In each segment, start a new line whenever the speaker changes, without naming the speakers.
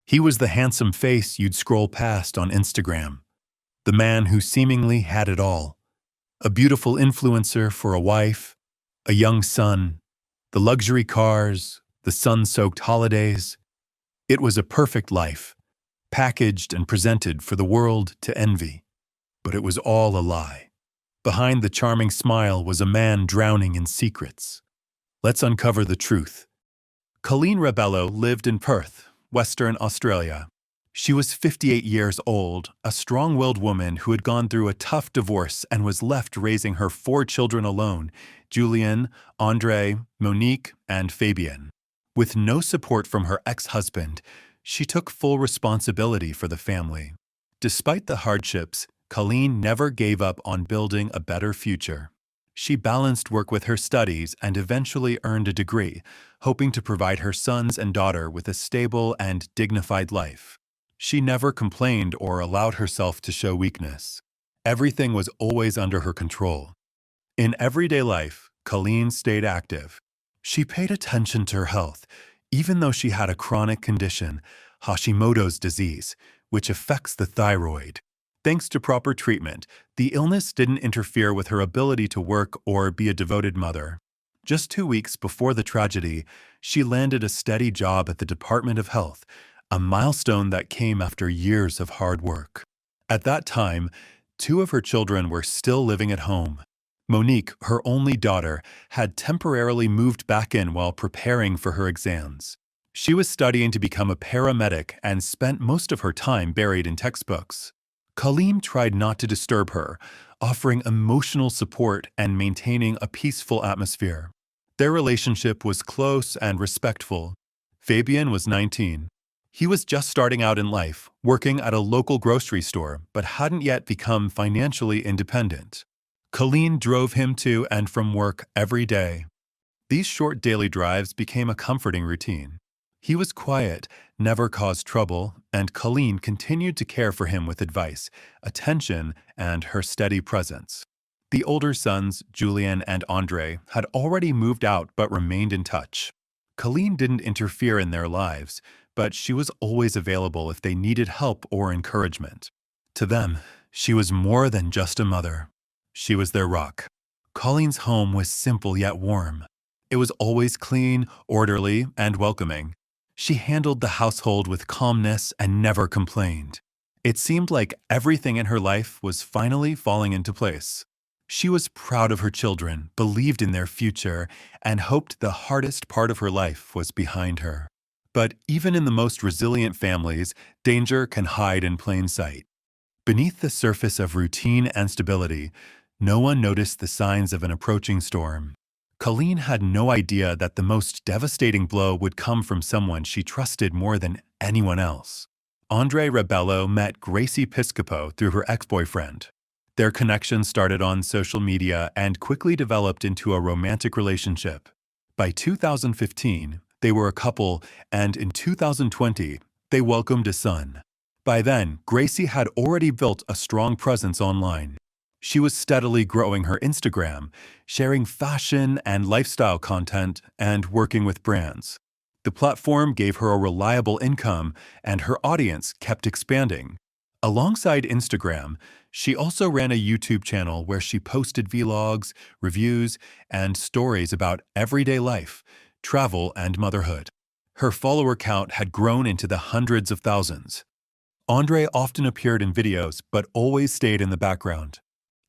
He was the handsome face you'd scroll past on Instagram, the man who seemingly had it all. A beautiful influencer for a wife, a young son, the luxury cars, the sun-soaked holidays. It was a perfect life, packaged and presented for the world to envy. But it was all a lie. Behind the charming smile was a man drowning in secrets. Let's uncover the truth. Colleen Rebelo lived in Perth, Western Australia. She was 58 years old, a strong-willed woman who had gone through a tough divorce and was left raising her 4 children alone: Julian, Andre, Monique, and Fabian. With no support from her ex-husband, she took full responsibility for the family. Despite the hardships, Colleen never gave up on building a better future. She balanced work with her studies and eventually earned a degree, hoping to provide her sons and daughter with a stable and dignified life. She never complained or allowed herself to show weakness. Everything was always under her control. In everyday life, Colleen stayed active. She paid attention to her health, even though she had a chronic condition, Hashimoto's disease, which affects the thyroid. Thanks to proper treatment, the illness didn't interfere with her ability to work or be a devoted mother. Just 2 weeks before the tragedy, she landed a steady job at the Department of Health, a milestone that came after years of hard work. At that time, 2 of her children were still living at home. Monique, her only daughter, had temporarily moved back in while preparing for her exams. She was studying to become a paramedic and spent most of her time buried in textbooks. Colleen tried not to disturb her, offering emotional support and maintaining a peaceful atmosphere. Their relationship was close and respectful. Fabian was 19. He was just starting out in life, working at a local grocery store, but hadn't yet become financially independent. Colleen drove him to and from work every day. These short daily drives became a comforting routine. He was quiet, never caused trouble, and Colleen continued to care for him with advice, attention, and her steady presence. The older sons, Julian and Andre, had already moved out but remained in touch. Colleen didn't interfere in their lives, but she was always available if they needed help or encouragement. To them, she was more than just a mother. She was their rock. Colleen's home was simple yet warm. It was always clean, orderly, and welcoming. She handled the household with calmness and never complained. It seemed like everything in her life was finally falling into place. She was proud of her children, believed in their future, and hoped the hardest part of her life was behind her. But even in the most resilient families, danger can hide in plain sight. Beneath the surface of routine and stability, no one noticed the signs of an approaching storm. Colleen had no idea that the most devastating blow would come from someone she trusted more than anyone else. Andre Rebelo met Gracie Piscopo through her ex-boyfriend. Their connection started on social media and quickly developed into a romantic relationship. By 2015, they were a couple, and in 2020, they welcomed a son. By then, Gracie had already built a strong presence online. She was steadily growing her Instagram, sharing fashion and lifestyle content, and working with brands. The platform gave her a reliable income, and her audience kept expanding. Alongside Instagram, she also ran a YouTube channel where she posted vlogs, reviews, and stories about everyday life, travel, and motherhood. Her follower count had grown into the hundreds of thousands. Andre often appeared in videos, but always stayed in the background.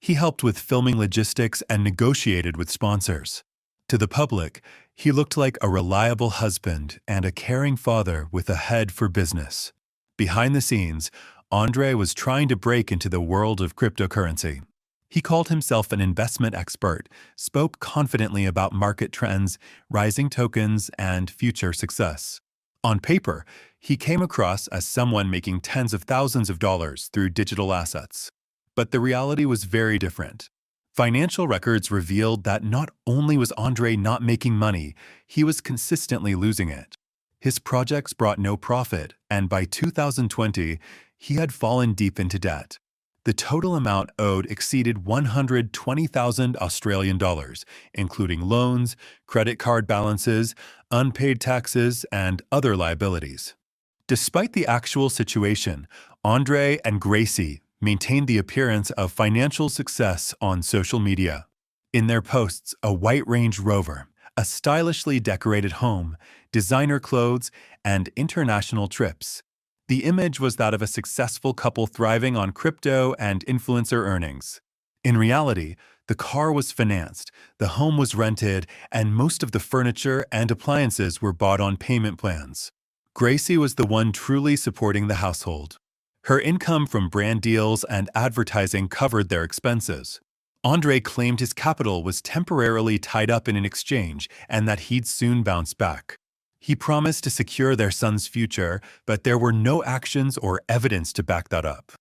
He helped with filming logistics and negotiated with sponsors. To the public, he looked like a reliable husband and a caring father with a head for business. Behind the scenes, Andre was trying to break into the world of cryptocurrency. He called himself an investment expert, spoke confidently about market trends, rising tokens, and future success. On paper, he came across as someone making tens of thousands of dollars through digital assets. But the reality was very different. Financial records revealed that not only was Andre not making money, he was consistently losing it. His projects brought no profit, and by 2020, he had fallen deep into debt. The total amount owed exceeded 120,000 Australian dollars, including loans, credit card balances, unpaid taxes, and other liabilities. Despite the actual situation, Andre and Gracie maintained the appearance of financial success on social media. In their posts, a white Range Rover, a stylishly decorated home, designer clothes, and international trips. The image was that of a successful couple thriving on crypto and influencer earnings. In reality, the car was financed, the home was rented, and most of the furniture and appliances were bought on payment plans. Gracie was the one truly supporting the household. Her income from brand deals and advertising covered their expenses. Andre claimed his capital was temporarily tied up in an exchange and that he'd soon bounce back. He promised to secure their son's future, but there were no actions or evidence to back that up.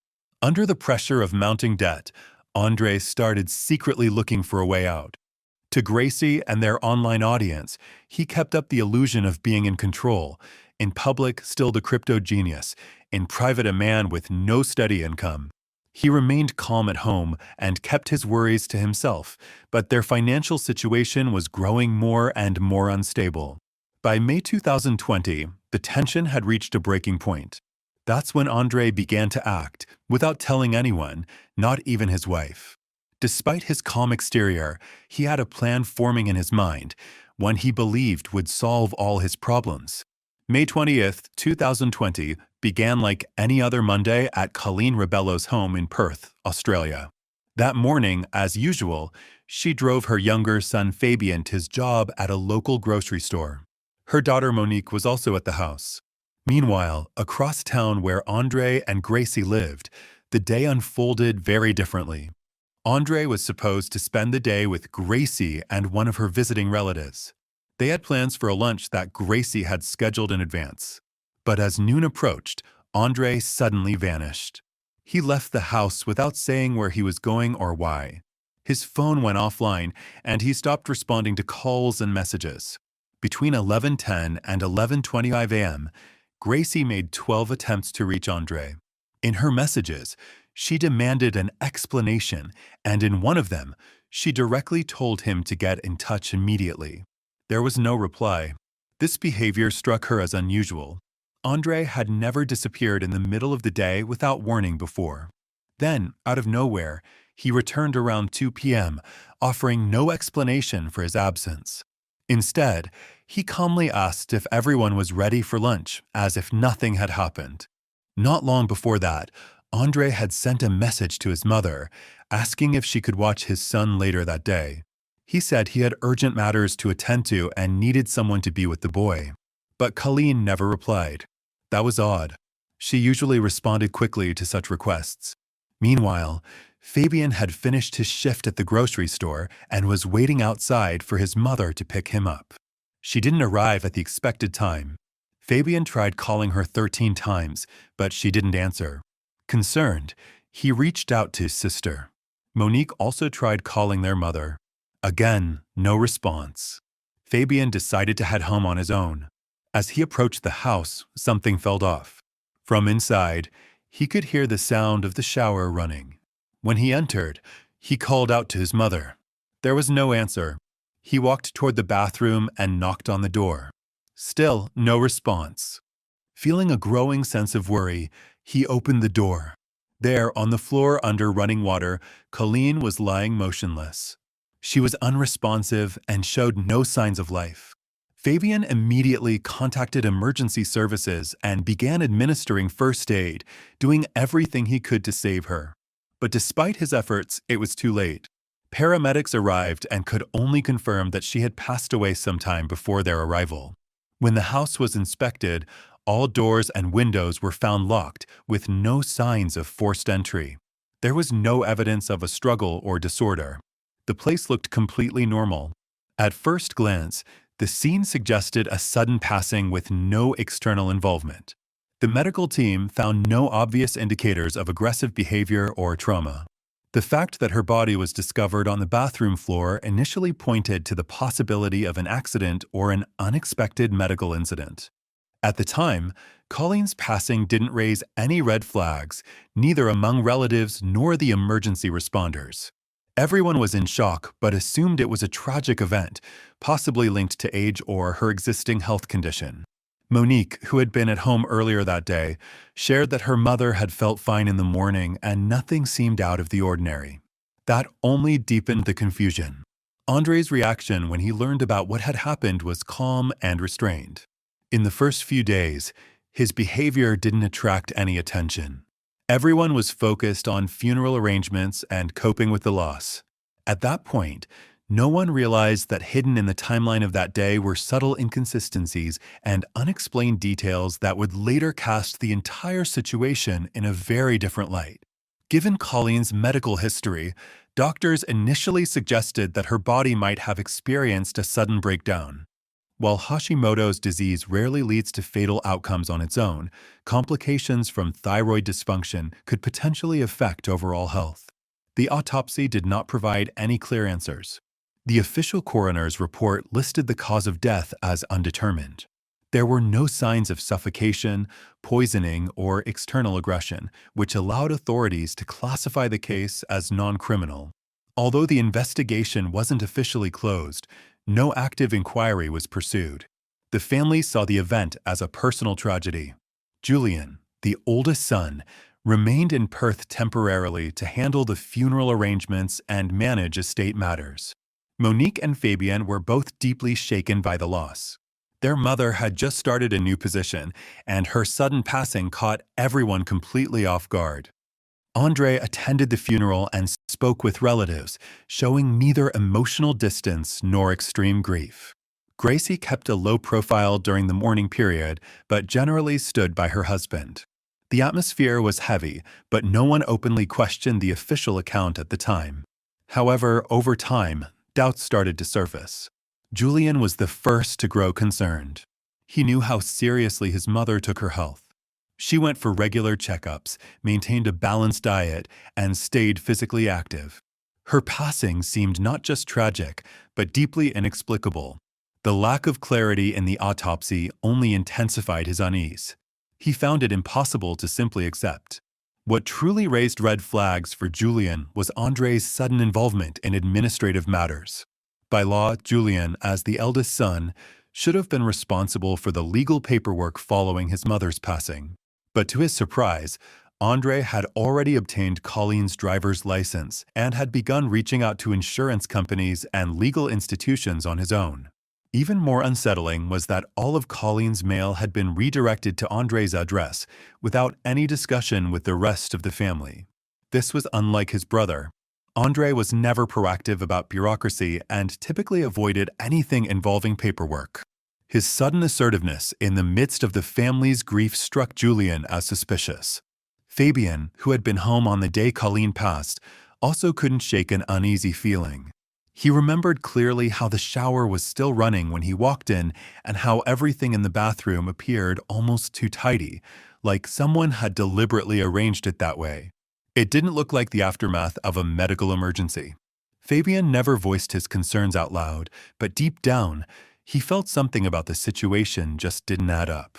Under the pressure of mounting debt, Andre started secretly looking for a way out. To Gracie and their online audience, he kept up the illusion of being in control. In public, still the crypto genius. In private, a man with no steady income. He remained calm at home and kept his worries to himself, but their financial situation was growing more and more unstable. By May 2020, the tension had reached a breaking point. That's when Andre began to act, without telling anyone, not even his wife. Despite his calm exterior, he had a plan forming in his mind, one he believed would solve all his problems. May 20th, 2020 began like any other Monday at Colleen Rebelo's home in Perth, Australia. That morning, as usual, she drove her younger son Fabian to his job at a local grocery store. Her daughter Monique was also at the house. Meanwhile, across town where Andre and Gracie lived, the day unfolded very differently. Andre was supposed to spend the day with Gracie and one of her visiting relatives. They had plans for a lunch that Gracie had scheduled in advance. But as noon approached, Andre suddenly vanished. He left the house without saying where he was going or why. His phone went offline, and he stopped responding to calls and messages. Between 11:10 and 11:25 a.m., Gracie made 12 attempts to reach Andre. In her messages, she demanded an explanation, and in one of them, she directly told him to get in touch immediately. There was no reply. This behavior struck her as unusual. Andre had never disappeared in the middle of the day without warning before. Then, out of nowhere, he returned around 2 p.m., offering no explanation for his absence. Instead, he calmly asked if everyone was ready for lunch, as if nothing had happened. Not long before that, Andre had sent a message to his mother, asking if she could watch his son later that day. He said he had urgent matters to attend to and needed someone to be with the boy. But Colleen never replied. That was odd. She usually responded quickly to such requests. Meanwhile, Fabian had finished his shift at the grocery store and was waiting outside for his mother to pick him up. She didn't arrive at the expected time. Fabian tried calling her 13 times, but she didn't answer. Concerned, he reached out to his sister. Monique also tried calling their mother. Again, no response. Fabian decided to head home on his own. As he approached the house, something felt off. From inside, he could hear the sound of the shower running. When he entered, he called out to his mother. There was no answer. He walked toward the bathroom and knocked on the door. Still, no response. Feeling a growing sense of worry, he opened the door. There, on the floor under running water, Colleen was lying motionless. She was unresponsive and showed no signs of life. Fabian immediately contacted emergency services and began administering first aid, doing everything he could to save her. But despite his efforts, it was too late. Paramedics arrived and could only confirm that she had passed away sometime before their arrival. When the house was inspected, all doors and windows were found locked, with no signs of forced entry. There was no evidence of a struggle or disorder. The place looked completely normal. At first glance, the scene suggested a sudden passing with no external involvement. The medical team found no obvious indicators of aggressive behavior or trauma. The fact that her body was discovered on the bathroom floor initially pointed to the possibility of an accident or an unexpected medical incident. At the time, Colleen's passing didn't raise any red flags, neither among relatives nor the emergency responders. Everyone was in shock but assumed it was a tragic event, possibly linked to age or her existing health condition. Monique, who had been at home earlier that day, shared that her mother had felt fine in the morning and nothing seemed out of the ordinary. That only deepened the confusion. Andre's reaction when he learned about what had happened was calm and restrained. In the first few days, his behavior didn't attract any attention. Everyone was focused on funeral arrangements and coping with the loss. At that point, no one realized that hidden in the timeline of that day were subtle inconsistencies and unexplained details that would later cast the entire situation in a very different light. Given Colleen's medical history, doctors initially suggested that her body might have experienced a sudden breakdown. While Hashimoto's disease rarely leads to fatal outcomes on its own, complications from thyroid dysfunction could potentially affect overall health. The autopsy did not provide any clear answers. The official coroner's report listed the cause of death as undetermined. There were no signs of suffocation, poisoning, or external aggression, which allowed authorities to classify the case as non-criminal. Although the investigation wasn't officially closed, no active inquiry was pursued. The family saw the event as a personal tragedy. Julian, the oldest son, remained in Perth temporarily to handle the funeral arrangements and manage estate matters. Monique and Fabian were both deeply shaken by the loss. Their mother had just started a new position, and her sudden passing caught everyone completely off guard. Andre attended the funeral and spoke with relatives, showing neither emotional distance nor extreme grief. Gracie kept a low profile during the mourning period, but generally stood by her husband. The atmosphere was heavy, but no one openly questioned the official account at the time. However, over time, doubts started to surface. Julian was the first to grow concerned. He knew how seriously his mother took her health. She went for regular checkups, maintained a balanced diet, and stayed physically active. Her passing seemed not just tragic, but deeply inexplicable. The lack of clarity in the autopsy only intensified his unease. He found it impossible to simply accept. What truly raised red flags for Julian was Andre's sudden involvement in administrative matters. By law, Julian, as the eldest son, should have been responsible for the legal paperwork following his mother's passing. But to his surprise, Andre had already obtained Colleen's driver's license and had begun reaching out to insurance companies and legal institutions on his own. Even more unsettling was that all of Colleen's mail had been redirected to Andre's address without any discussion with the rest of the family. This was unlike his brother. Andre was never proactive about bureaucracy and typically avoided anything involving paperwork. His sudden assertiveness in the midst of the family's grief struck Julian as suspicious. Fabian, who had been home on the day Colleen passed, also couldn't shake an uneasy feeling. He remembered clearly how the shower was still running when he walked in and how everything in the bathroom appeared almost too tidy, like someone had deliberately arranged it that way. It didn't look like the aftermath of a medical emergency. Fabian never voiced his concerns out loud, but deep down, he felt something about the situation just didn't add up.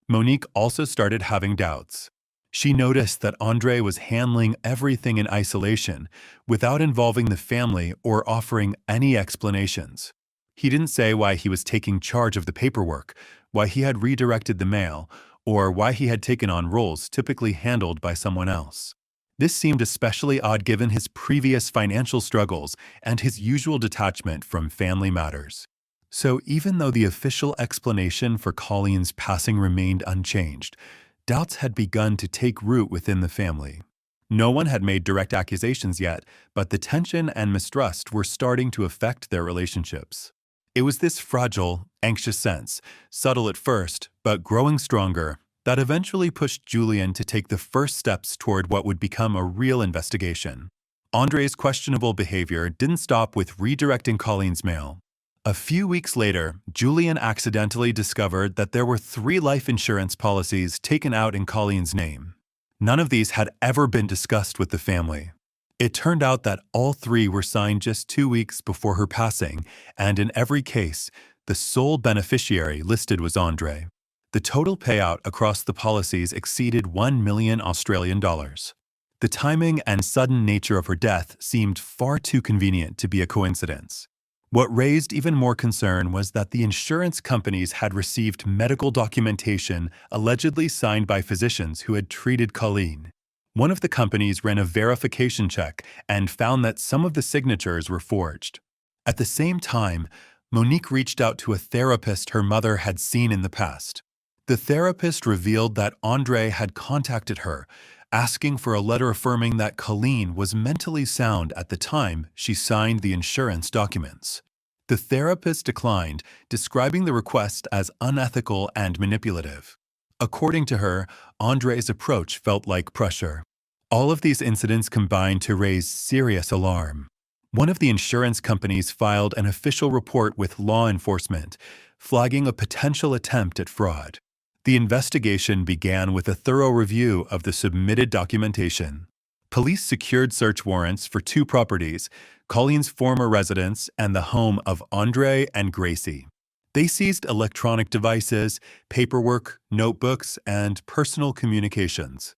Monique also started having doubts. She noticed that Andre was handling everything in isolation, without involving the family or offering any explanations. He didn't say why he was taking charge of the paperwork, why he had redirected the mail, or why he had taken on roles typically handled by someone else. This seemed especially odd given his previous financial struggles and his usual detachment from family matters. So even though the official explanation for Colleen's passing remained unchanged, doubts had begun to take root within the family. No one had made direct accusations yet, but the tension and mistrust were starting to affect their relationships. It was this fragile, anxious sense, subtle at first, but growing stronger, that eventually pushed Julian to take the first steps toward what would become a real investigation. Andre's questionable behavior didn't stop with redirecting Colleen's mail. A few weeks later, Julian accidentally discovered that there were 3 life insurance policies taken out in Colleen's name. None of these had ever been discussed with the family. It turned out that all 3 were signed just 2 weeks before her passing, and in every case, the sole beneficiary listed was Andre. The total payout across the policies exceeded $1 million Australian dollars. The timing and sudden nature of her death seemed far too convenient to be a coincidence. What raised even more concern was that the insurance companies had received medical documentation allegedly signed by physicians who had treated Colleen. One of the companies ran a verification check and found that some of the signatures were forged. At the same time, Monique reached out to a therapist her mother had seen in the past. The therapist revealed that Andre had contacted her, asking for a letter affirming that Colleen was mentally sound at the time she signed the insurance documents. The therapist declined, describing the request as unethical and manipulative. According to her, Andre's approach felt like pressure. All of these incidents combined to raise serious alarm. One of the insurance companies filed an official report with law enforcement, flagging a potential attempt at fraud. The investigation began with a thorough review of the submitted documentation. Police secured search warrants for 2 properties, Colleen's former residence and the home of Andre and Gracie. They seized electronic devices, paperwork, notebooks, and personal communications.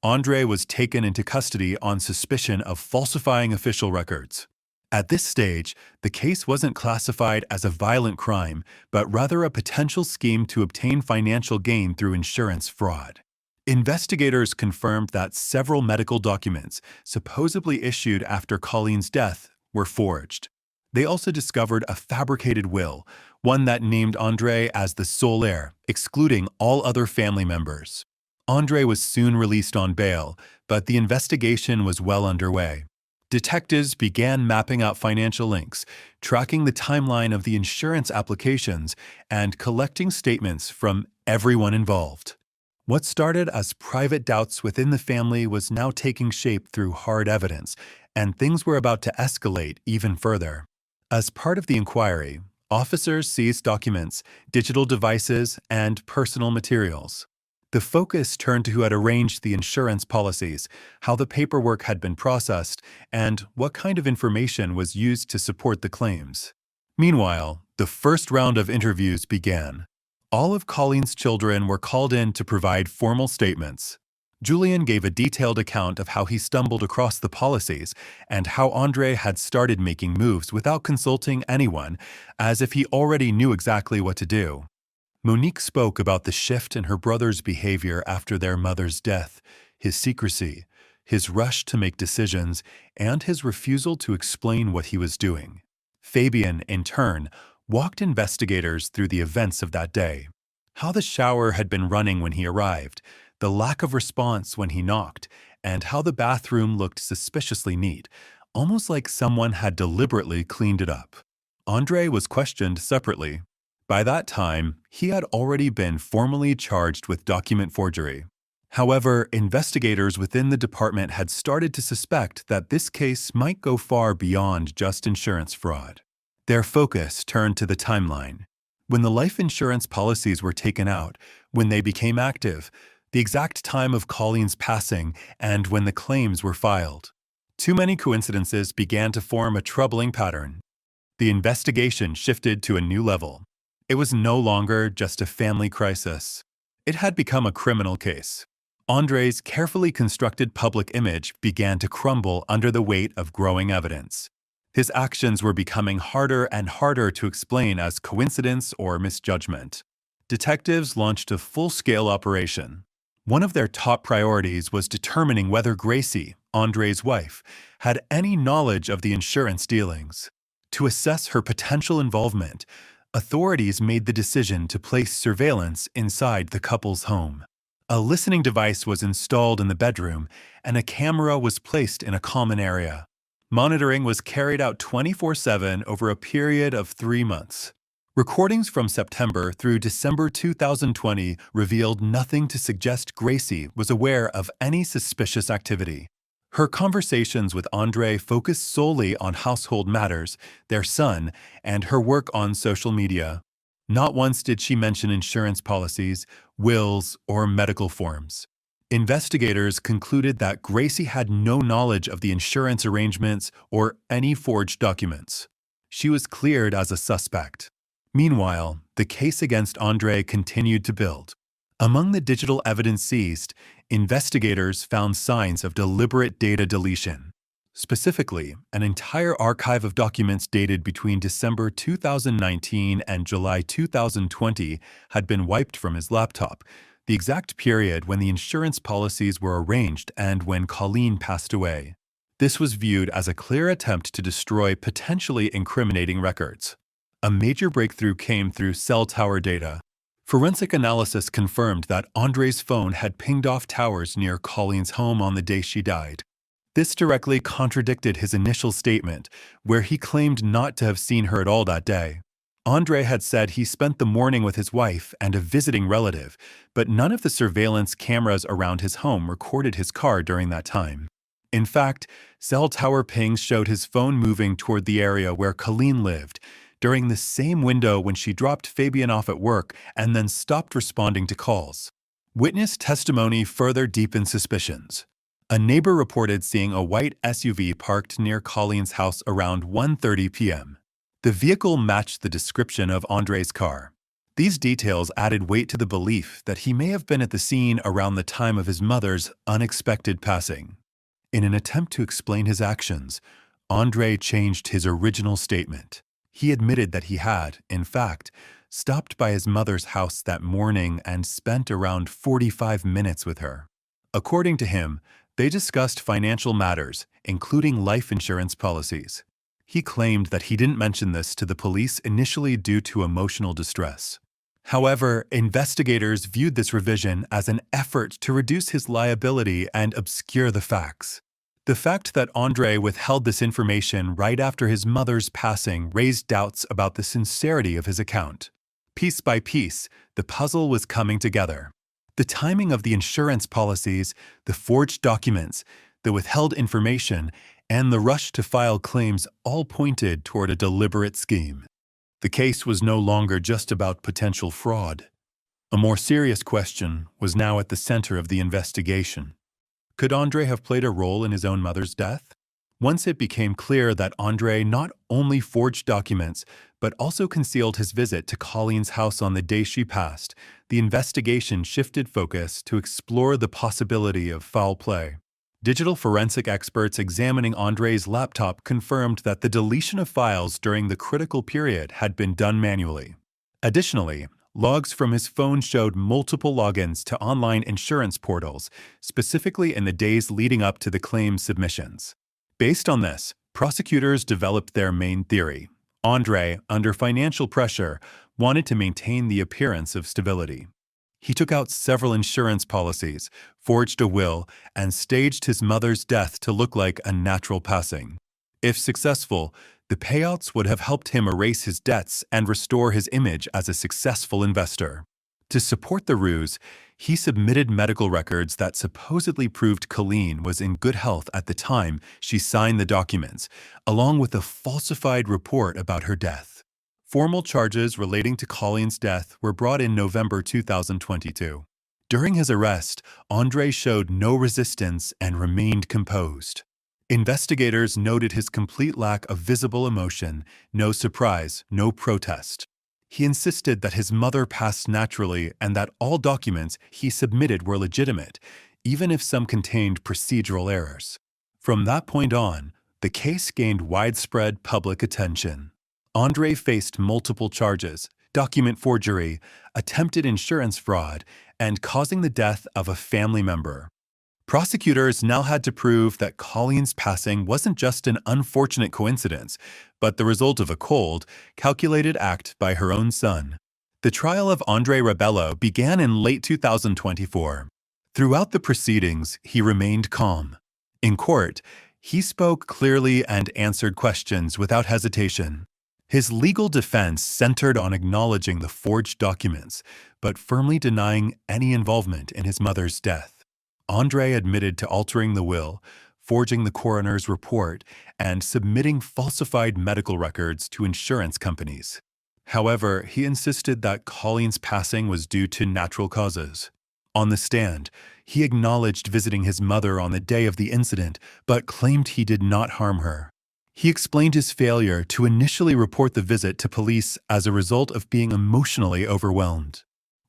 Andre was taken into custody on suspicion of falsifying official records. At this stage, the case wasn't classified as a violent crime, but rather a potential scheme to obtain financial gain through insurance fraud. Investigators confirmed that several medical documents, supposedly issued after Colleen's death, were forged. They also discovered a fabricated will, one that named Andre as the sole heir, excluding all other family members. Andre was soon released on bail, but the investigation was well underway. Detectives began mapping out financial links, tracking the timeline of the insurance applications, and collecting statements from everyone involved. What started as private doubts within the family was now taking shape through hard evidence, and things were about to escalate even further. As part of the inquiry, officers seized documents, digital devices, and personal materials. The focus turned to who had arranged the insurance policies, how the paperwork had been processed, and what kind of information was used to support the claims. Meanwhile, the first round of interviews began. All of Colleen's children were called in to provide formal statements. Julian gave a detailed account of how he stumbled across the policies and how Andre had started making moves without consulting anyone, as if he already knew exactly what to do. Monique spoke about the shift in her brother's behavior after their mother's death, his secrecy, his rush to make decisions, and his refusal to explain what he was doing. Fabian, in turn, walked investigators through the events of that day. How the shower had been running when he arrived, the lack of response when he knocked, and how the bathroom looked suspiciously neat, almost like someone had deliberately cleaned it up. Andre was questioned separately. By that time, he had already been formally charged with document forgery. However, investigators within the department had started to suspect that this case might go far beyond just insurance fraud. Their focus turned to the timeline. When the life insurance policies were taken out, when they became active, the exact time of Colleen's passing, and when the claims were filed. Too many coincidences began to form a troubling pattern. The investigation shifted to a new level. It was no longer just a family crisis. It had become a criminal case. Andre's carefully constructed public image began to crumble under the weight of growing evidence. His actions were becoming harder and harder to explain as coincidence or misjudgment. Detectives launched a full-scale operation. One of their top priorities was determining whether Gracie, Andre's wife, had any knowledge of the insurance dealings. To assess her potential involvement, authorities made the decision to place surveillance inside the couple's home. A listening device was installed in the bedroom, and a camera was placed in a common area. Monitoring was carried out 24/7 over a period of 3 months. Recordings from September through December 2020 revealed nothing to suggest Gracie was aware of any suspicious activity. Her conversations with Andre focused solely on household matters, their son, and her work on social media. Not once did she mention insurance policies, wills, or medical forms. Investigators concluded that Gracie had no knowledge of the insurance arrangements or any forged documents. She was cleared as a suspect. Meanwhile, the case against Andre continued to build. Among the digital evidence seized, investigators found signs of deliberate data deletion. Specifically, an entire archive of documents dated between December 2019 and July 2020 had been wiped from his laptop, the exact period when the insurance policies were arranged and when Colleen passed away. This was viewed as a clear attempt to destroy potentially incriminating records. A major breakthrough came through cell tower data. Forensic analysis confirmed that Andre's phone had pinged off towers near Colleen's home on the day she died. This directly contradicted his initial statement, where he claimed not to have seen her at all that day. Andre had said he spent the morning with his wife and a visiting relative, but none of the surveillance cameras around his home recorded his car during that time. In fact, cell tower pings showed his phone moving toward the area where Colleen lived, during the same window when she dropped Fabian off at work and then stopped responding to calls. Witness testimony further deepened suspicions. A neighbor reported seeing a white SUV parked near Colleen's house around 1:30 p.m. The vehicle matched the description of Andre's car. These details added weight to the belief that he may have been at the scene around the time of his mother's unexpected passing. In an attempt to explain his actions, Andre changed his original statement. He admitted that he had, in fact, stopped by his mother's house that morning and spent around 45 minutes with her. According to him, they discussed financial matters, including life insurance policies. He claimed that he didn't mention this to the police initially due to emotional distress. However, investigators viewed this revision as an effort to reduce his liability and obscure the facts. The fact that Andre withheld this information right after his mother's passing raised doubts about the sincerity of his account. Piece by piece, the puzzle was coming together. The timing of the insurance policies, the forged documents, the withheld information, and the rush to file claims all pointed toward a deliberate scheme. The case was no longer just about potential fraud. A more serious question was now at the center of the investigation. Could Andre have played a role in his own mother's death? Once it became clear that Andre not only forged documents, but also concealed his visit to Colleen's house on the day she passed, the investigation shifted focus to explore the possibility of foul play. Digital forensic experts examining Andre's laptop confirmed that the deletion of files during the critical period had been done manually. Additionally, logs from his phone showed multiple logins to online insurance portals, specifically in the days leading up to the claim submissions. Based on this, prosecutors developed their main theory. Andre, under financial pressure, wanted to maintain the appearance of stability. He took out several insurance policies, forged a will, and staged his mother's death to look like a natural passing. If successful, the payouts would have helped him erase his debts and restore his image as a successful investor. To support the ruse, he submitted medical records that supposedly proved Colleen was in good health at the time she signed the documents, along with a falsified report about her death. Formal charges relating to Colleen's death were brought in November 2022. During his arrest, Andre showed no resistance and remained composed. Investigators noted his complete lack of visible emotion, no surprise, no protest. He insisted that his mother passed naturally and that all documents he submitted were legitimate, even if some contained procedural errors. From that point on, the case gained widespread public attention. Andre faced multiple charges: document forgery, attempted insurance fraud, and causing the death of a family member. Prosecutors now had to prove that Colleen's passing wasn't just an unfortunate coincidence, but the result of a cold, calculated act by her own son. The trial of Range Rebelo began in late 2024. Throughout the proceedings, he remained calm. In court, he spoke clearly and answered questions without hesitation. His legal defense centered on acknowledging the forged documents, but firmly denying any involvement in his mother's death. Andre admitted to altering the will, forging the coroner's report, and submitting falsified medical records to insurance companies. However, he insisted that Colleen's passing was due to natural causes. On the stand, he acknowledged visiting his mother on the day of the incident, but claimed he did not harm her. He explained his failure to initially report the visit to police as a result of being emotionally overwhelmed.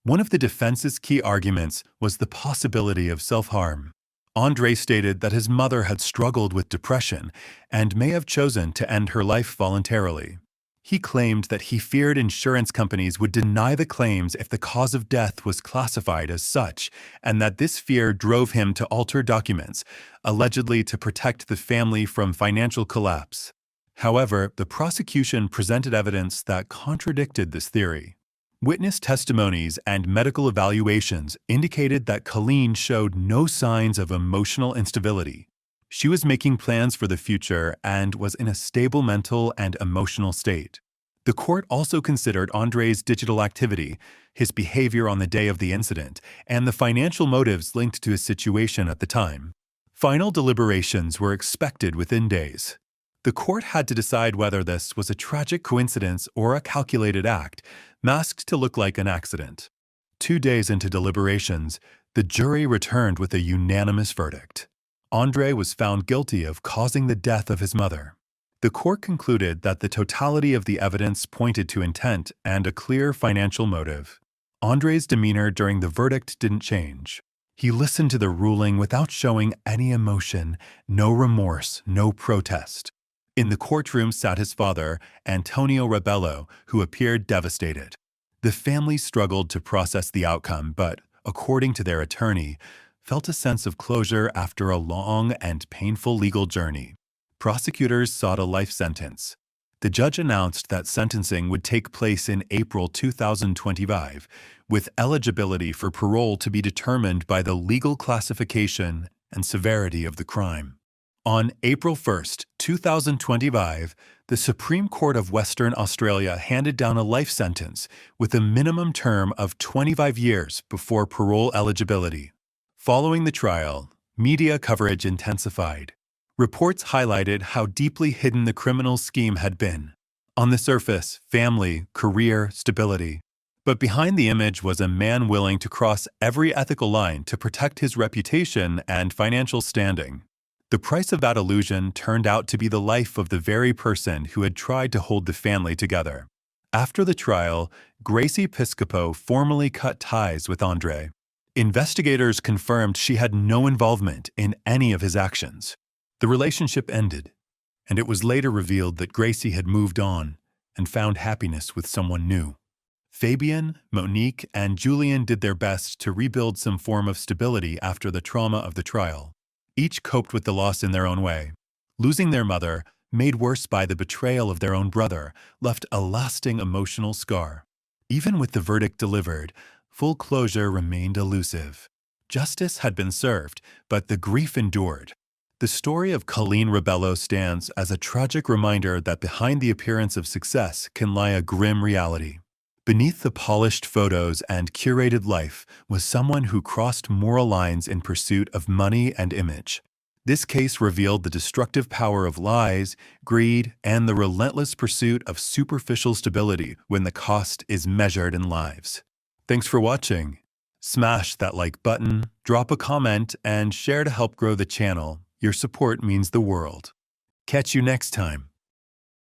One of the defense's key arguments was the possibility of self-harm. Andre stated that his mother had struggled with depression and may have chosen to end her life voluntarily. He claimed that he feared insurance companies would deny the claims if the cause of death was classified as such, and that this fear drove him to alter documents, allegedly to protect the family from financial collapse. However, the prosecution presented evidence that contradicted this theory. Witness testimonies and medical evaluations indicated that Colleen showed no signs of emotional instability. She was making plans for the future and was in a stable mental and emotional state. The court also considered Andre's digital activity, his behavior on the day of the incident, and the financial motives linked to his situation at the time. Final deliberations were expected within days. The court had to decide whether this was a tragic coincidence or a calculated act, masked to look like an accident. 2 days into deliberations, the jury returned with a unanimous verdict. Andre was found guilty of causing the death of his mother. The court concluded that the totality of the evidence pointed to intent and a clear financial motive. Andre's demeanor during the verdict didn't change. He listened to the ruling without showing any emotion, no remorse, no protest. In the courtroom sat his father, Antonio Rebelo, who appeared devastated. The family struggled to process the outcome, but, according to their attorney, felt a sense of closure after a long and painful legal journey. Prosecutors sought a life sentence. The judge announced that sentencing would take place in April 2025, with eligibility for parole to be determined by the legal classification and severity of the crime. On April 1, 2025, the Supreme Court of Western Australia handed down a life sentence with a minimum term of 25 years before parole eligibility. Following the trial, media coverage intensified. Reports highlighted how deeply hidden the criminal scheme had been. On the surface, family, career, stability. But behind the image was a man willing to cross every ethical line to protect his reputation and financial standing. The price of that illusion turned out to be the life of the very person who had tried to hold the family together. After the trial, Gracie Piscopo formally cut ties with Andre. Investigators confirmed she had no involvement in any of his actions. The relationship ended, and it was later revealed that Gracie had moved on and found happiness with someone new. Fabian, Monique, and Julian did their best to rebuild some form of stability after the trauma of the trial. Each coped with the loss in their own way. Losing their mother, made worse by the betrayal of their own brother, left a lasting emotional scar. Even with the verdict delivered, full closure remained elusive. Justice had been served, but the grief endured. The story of Colleen Rebelo stands as a tragic reminder that behind the appearance of success can lie a grim reality. Beneath the polished photos and curated life was someone who crossed moral lines in pursuit of money and image. This case revealed the destructive power of lies, greed, and the relentless pursuit of superficial stability when the cost is measured in lives. Thanks for watching. Smash that like button, drop a comment, and share to help grow the channel. Your support means the world. Catch you next time.